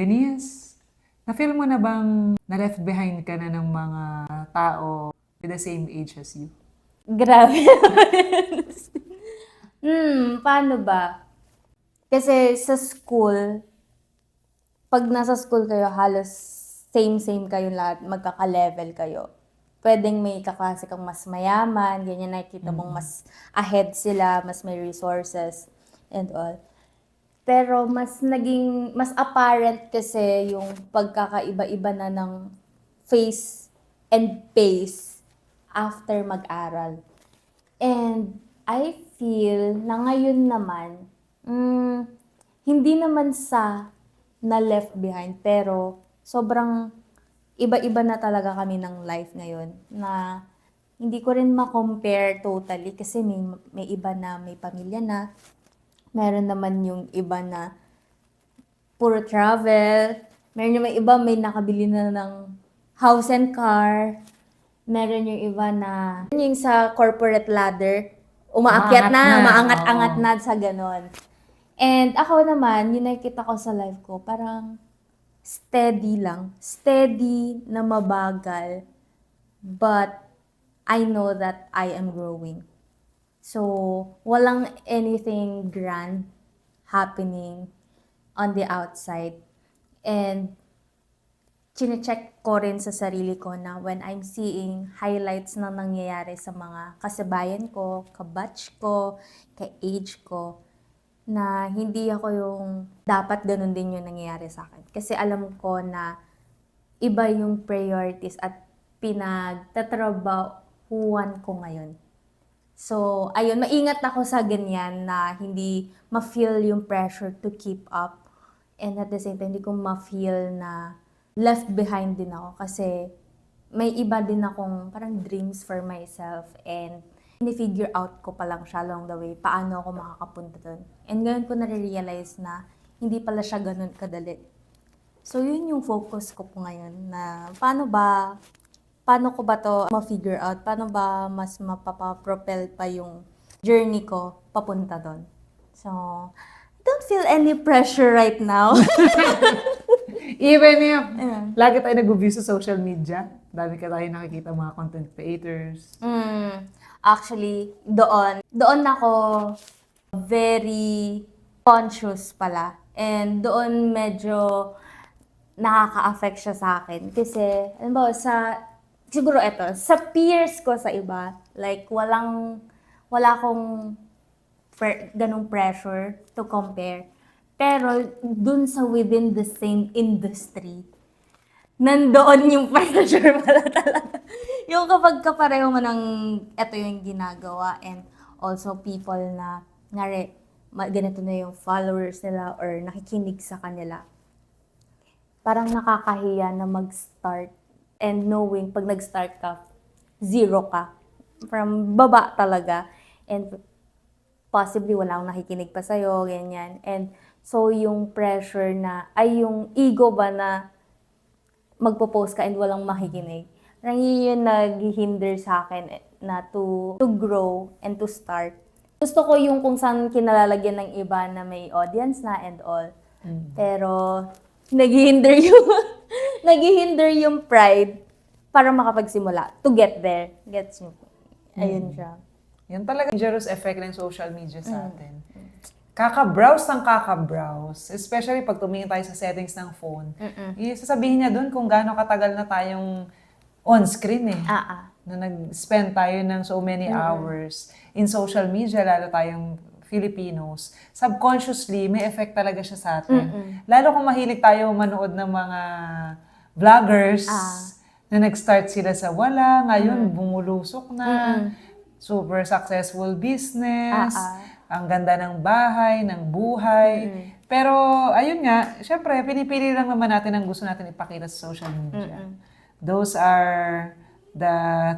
Denise, na-feel mo na bang na-left behind ka na ng mga tao with the same age as you? Grabe. Paano ba? Kasi sa school, pag nasa school kayo, halos same-same kayo lahat, magkaka-level kayo. Pwedeng may kaklase kang mas mayaman, ganyan nakikita mong mas ahead sila, mas may resources and all. Pero mas apparent kasi yung pagkakaiba-iba na ng face and pace after mag-aral. And I feel na ngayon naman, hindi naman sa na left behind, pero sobrang iba-iba na talaga kami ng life ngayon na hindi ko rin ma-compare totally kasi may iba na may pamilya na, meron naman yung iba na puro travel, meron yung iba may nakabili na ng house and car, meron yung iba na yung sa corporate ladder, umaakyat Umaangat na, na, maangat-angat oo. na sa ganon. And ako naman, yung nakikita ko sa life ko, parang steady lang. Steady na mabagal. But I know that I am growing. So, walang anything grand happening on the outside. And chine-check ko rin sa sarili ko na when I'm seeing highlights na nangyayari sa mga kasabayan ko, kabatch ko, ka-age ko, na hindi ako yung dapat ganun din yung nangyayari sa akin. Kasi alam ko na iba yung priorities at pinagtatrabahuan ko ngayon. So, ayun, maingat ako sa ganyan na hindi ma-feel yung pressure to keep up. And at the same time, hindi ko ma-feel na left behind din ako kasi may iba din akong parang dreams for myself and ni-figure out ko pa lang siya along the way, paano ako makakapunta doon. And ngayon ko na-realize na hindi pala siya ganun kadali. So, yun yung focus ko po ngayon na paano ko ba to ma-figure out? Paano ba mas mapapapropel pa yung journey ko papunta doon? So, I don't feel any pressure right now. Even if Ayan. lagi tayo nag-view sa social media, dami ka tayo nakikita mga content creators. Actually, doon ako very conscious pala. And doon medyo nakaka-affect siya sa akin. Kasi, alam mo, siguro sa peers ko sa iba, like, wala akong ganong pressure to compare. Pero, dun sa within the same industry, nandoon yung pressure pala talaga. Yung kapag kapareho mo ng eto yung ginagawa and also people na, ganito na yung followers nila or nakikinig sa kanila. Parang nakakahiya na mag-start and knowing pag nag-start ka, zero ka. From baba talaga. And possibly wala akong nakikinig pa sa'yo, ganyan. And so yung pressure yung ego ba na magpo-post ka and walang makikinig. Parang yun yung nag-hinder sa akin na to grow and to start. Gusto ko yung kung saan kinalalagyan ng iba na may audience na and all. Pero nag-hinder yung pride para makapagsimula to get there. Gets mo? Ayun siya. Yan talaga dangerous effect ng social media sa atin. Kaka-browse ng kaka-browse. Especially pag tumingin tayo sa settings ng phone. Sasabihin niya doon kung gaano katagal na tayong on-screen eh. Na nag-spend tayo ng so many hours in social media, lalo tayong Filipinos. Subconsciously, may effect talaga siya sa atin. Lalo kung mahilig tayo manood ng mga vloggers na nag-start sila sa wala, ngayon bumulusok na, super successful business, ang ganda ng bahay, ng buhay. Pero ayun nga, syempre, pinipili lang naman natin ang gusto natin ipakita sa social media. Those are the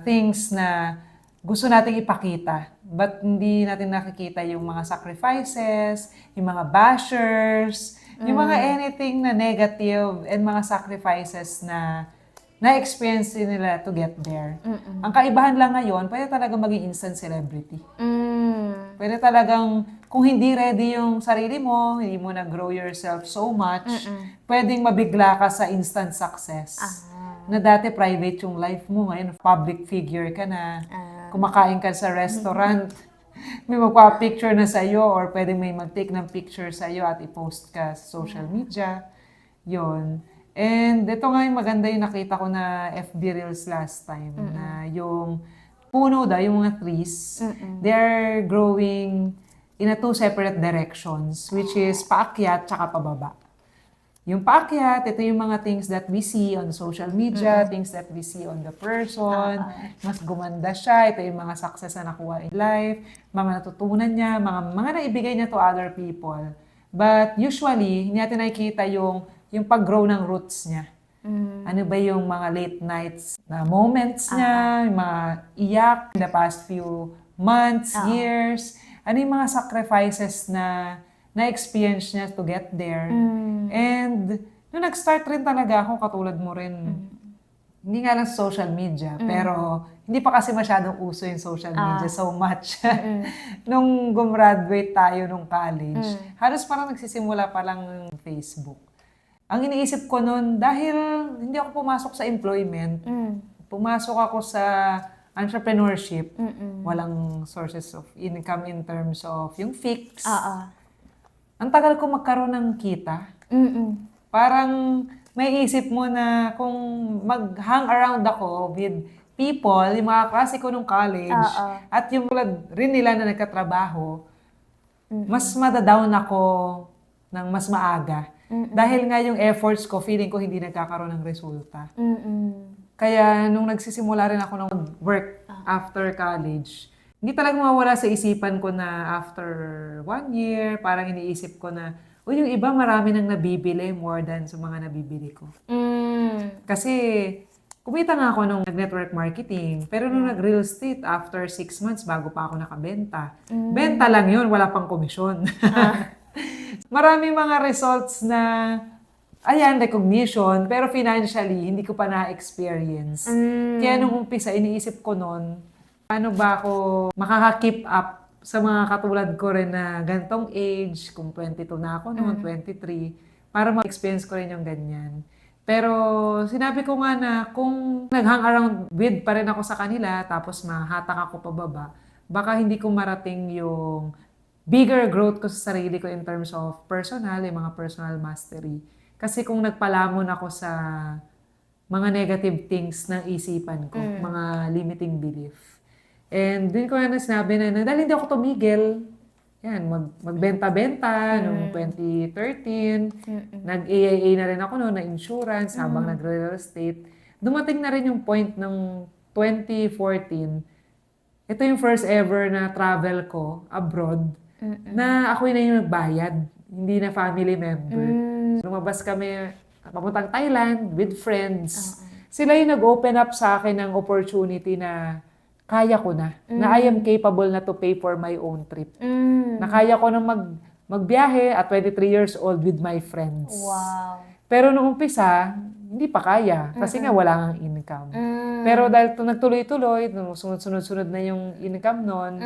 things na gusto nating ipakita. But hindi natin nakikita yung mga sacrifices, yung mga bashers, yung mga anything na negative and mga sacrifices na na-experience nila to get there. Ang kaibahan lang ngayon, pwede talaga maging instant celebrity. Pwede talagang, kung hindi ready yung sarili mo, hindi mo na-grow yourself so much, pwedeng mabigla ka sa instant success. Na dati private yung life mo, ngayon public figure ka na, kumakain ka sa restaurant, may magpa-picture na sa'yo or pwedeng may mag-take ng picture sa'yo at i-post ka sa social media. Yun. And ito nga yung maganda yung nakita ko na FB Reels last time, na yung puno daw, yung mga trees, they're growing in a two separate directions, which is paakyat tsaka pababa. Yung paakyat, ito yung mga things that we see on social media, things that we see on the person, mas gumanda siya, ito yung mga success na nakuha in life, mga natutunan niya, mga naibigay niya to other people. But usually, hindi natin nakikita yung pag-grow ng roots niya. Ano ba yung mga late nights na moments niya, yung mga iyak in the past few months, years, ano yung mga sacrifices na na-experience niya to get there. And nung nag-start rin talaga ako, katulad mo rin, hindi nga lang sa social media, pero hindi pa kasi masyadong uso yung social media so much. Nung gumraduate tayo nung college, halos parang nagsisimula pa lang ng Facebook. Ang iniisip ko noon, dahil hindi ako pumasok sa employment, pumasok ako sa entrepreneurship, walang sources of income in terms of yung fix. Ang tagal ko magkaroon ng kita. Parang may isip mo na kung mag-hang around ako with people, yung mga klase ko nung college, at yung tulad rin nila na nagkatrabaho, mas madadown ako ng mas maaga. Dahil nga yung efforts ko, feeling ko hindi nagkakaroon ng resulta. Kaya nung nagsisimula rin ako ng work after college, hindi talaga mawala sa isipan ko na after 1 year, parang iniisip ko na, yung iba marami nang nabibili more than sa mga nabibili ko. Kasi kumita nga ako nung nag-network marketing, pero nung nag-real estate, after 6 months, bago pa ako nakabenta. Benta lang yun, wala pang komisyon. Marami mga results na, ayan, recognition, pero financially, hindi ko pa na-experience. Kaya nung umpisa, iniisip ko noon, paano ba ako makaka-keep up sa mga katulad ko rin na gantong age, kung 22 na ako noon, 23, para ma-experience ko rin yung ganyan. Pero sinabi ko nga na kung nag-hang around with pa rin ako sa kanila, tapos mahatak ako pababa, baka hindi ko marating yung bigger growth ko sa sarili ko in terms of personal, yung mga personal mastery. Kasi kung nagpalamon ako sa mga negative things ng isipan ko, mga limiting belief. And din ko na sinabi na dahil hindi ako tumigil, yan, magbenta-benta noong 2013, nag-AIA na rin ako noon na insurance habang nag-real estate. Dumating na rin yung point ng 2014, ito yung first ever na travel ko abroad, na ako na yung nagbayad, hindi na family member. Lumabas kami, papuntang Thailand with friends. Sila yung nag-open up sa akin ng opportunity na kaya ko na I am capable na to pay for my own trip. Na kaya ko na magbiyahe at 23 years old with my friends. Wow. Pero nung umpisa, hindi pa kaya kasi nga wala nang income. Pero dahil nagtuloy-tuloy, nung sunod-sunod na yung income nun,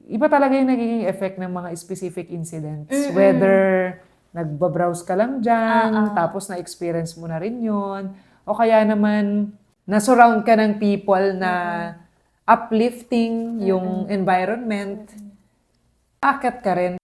iba talaga yung nagiging effect ng mga specific incidents. Whether nagbabrowse ka lang dyan, tapos na-experience mo na rin yun, o kaya naman na-surround ka ng people na uplifting yung environment, akit ka rin.